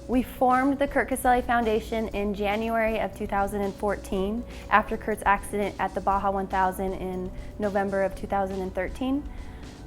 We formed the Kurt Caselli Foundation in January of 2014 after Kurt's accident at the Baja 1000 in November of 2013.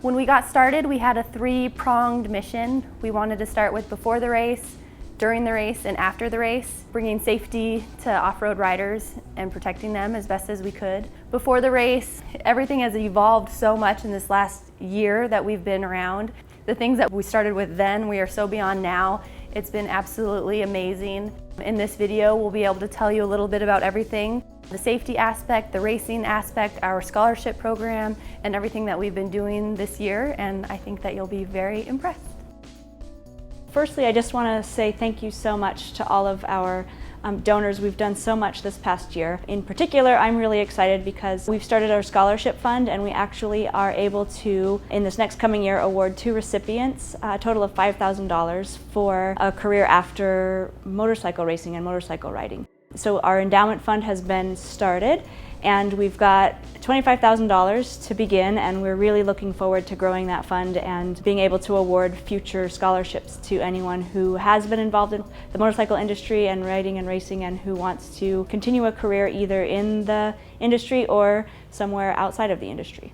When we got started, we had a three-pronged mission. We wanted to start with before the race, during the race, and after the race, bringing safety to off-road riders and protecting them as best as we could. Before the race, everything has evolved so much in this last year that we've been around. The things that we started with then, we are so beyond now. It's been absolutely amazing. In this video, we'll be able to tell you a little bit about everything. The safety aspect, the racing aspect, our scholarship program, and everything that we've been doing this year, and I think that you'll be very impressed. Firstly, I just want to say thank you so much to all of our donors. We've done so much this past year. In particular, I'm really excited because we've started our scholarship fund and we actually are able to, in this next coming year, award 2 recipients a total of $5,000 for a career after motorcycle racing and motorcycle riding. So our endowment fund has been started and we've got $25,000 to begin, and we're really looking forward to growing that fund and being able to award future scholarships to anyone who has been involved in the motorcycle industry and riding and racing and who wants to continue a career either in the industry or somewhere outside of the industry.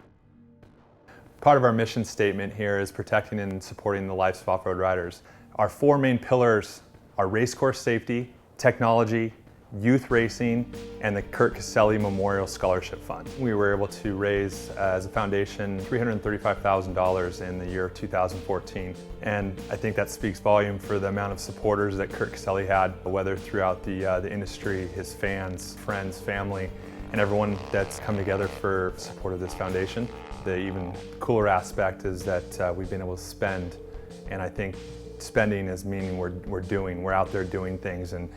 Part of our mission statement here is protecting and supporting the lives of off-road riders. Our 4 main pillars are racecourse safety, technology, youth racing, and the Kurt Caselli Memorial Scholarship Fund. We were able to raise, as a foundation, $335,000 in the year of 2014. And I think that speaks volume for the amount of supporters that Kurt Caselli had, whether throughout the industry, his fans, friends, family, and everyone that's come together for support of this foundation. The even cooler aspect is that we've been able to spend, and I think spending is meaning we're out there doing things and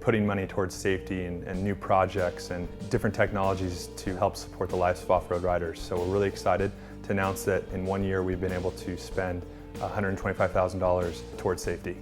putting money towards safety and new projects and different technologies to help support the lives of off-road riders. So we're really excited to announce that in 1 year we've been able to spend $125,000 towards safety.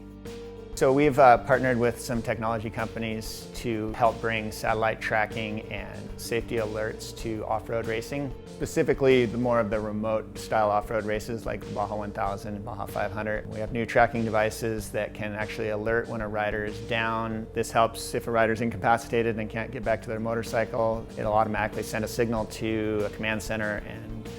So we've partnered with some technology companies to help bring satellite tracking and safety alerts to off-road racing. Specifically, more of the remote style off-road races like the Baja 1000 and Baja 500. We have new tracking devices that can actually alert when a rider is down. This helps if a rider is incapacitated and can't get back to their motorcycle. It'll automatically send a signal to a command center and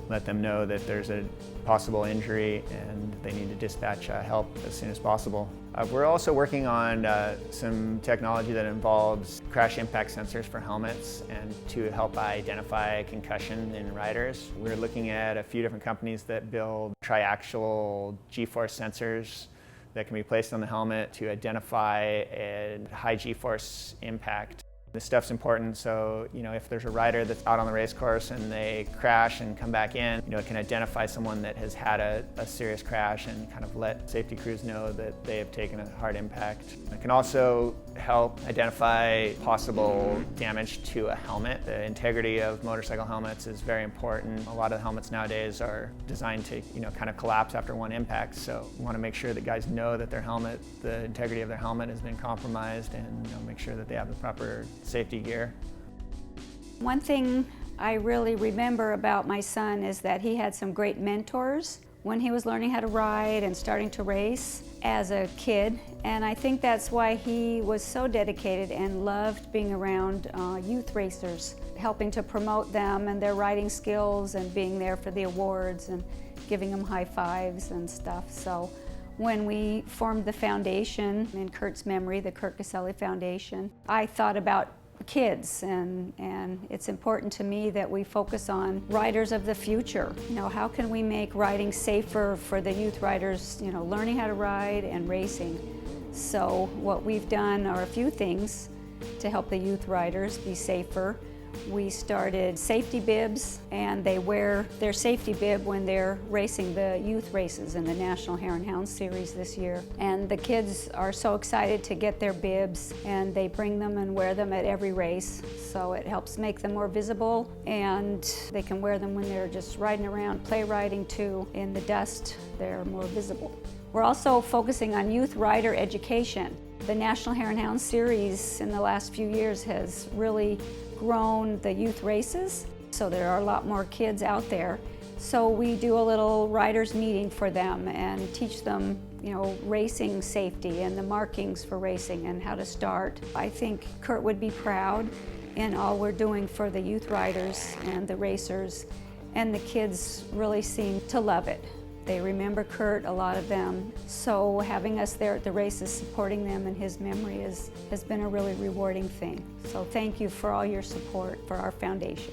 let them know that there's a possible injury and they need to dispatch help as soon as possible. We're also working on some technology that involves crash impact sensors for helmets and to help identify concussion in riders. We're looking at a few different companies that build triaxial G-force sensors that can be placed on the helmet to identify a high G-force impact. This stuff's important, so if there's a rider that's out on the race course and they crash and come back in, it can identify someone that has had a serious crash and kind of let safety crews know that they have taken a hard impact. It can also help identify possible damage to a helmet. The integrity of motorcycle helmets is very important. A lot of the helmets nowadays are designed to kind of collapse after one impact, so we want to make sure that guys know that the integrity of their helmet has been compromised, and make sure that they have the proper safety gear. One thing I really remember about my son is that he had some great mentors when he was learning how to ride and starting to race as a kid, and I think that's why he was so dedicated and loved being around youth racers, helping to promote them and their riding skills and being there for the awards and giving them high fives and stuff. So when we formed the foundation in Kurt's memory, the Kurt Caselli Foundation, I thought about kids, and it's important to me that we focus on riders of the future. How can we make riding safer for the youth riders, learning how to ride and racing? So what we've done are a few things to help the youth riders be safer. We started safety bibs, and they wear their safety bib when they're racing the youth races in the National Hare and Hound Series this year. And the kids are so excited to get their bibs, and they bring them and wear them at every race. So it helps make them more visible, and they can wear them when they're just riding around, play riding too. In the dust, they're more visible. We're also focusing on youth rider education. The National Hare and Hound Series in the last few years has really grown the youth races, so there are a lot more kids out there. So we do a little riders meeting for them and teach them, racing safety and the markings for racing and how to start. I think Kurt would be proud in all we're doing for the youth riders and the racers, and the kids really seem to love it. They remember Kurt, a lot of them, so having us there at the races supporting them in his memory has been a really rewarding thing. So thank you for all your support for our foundation.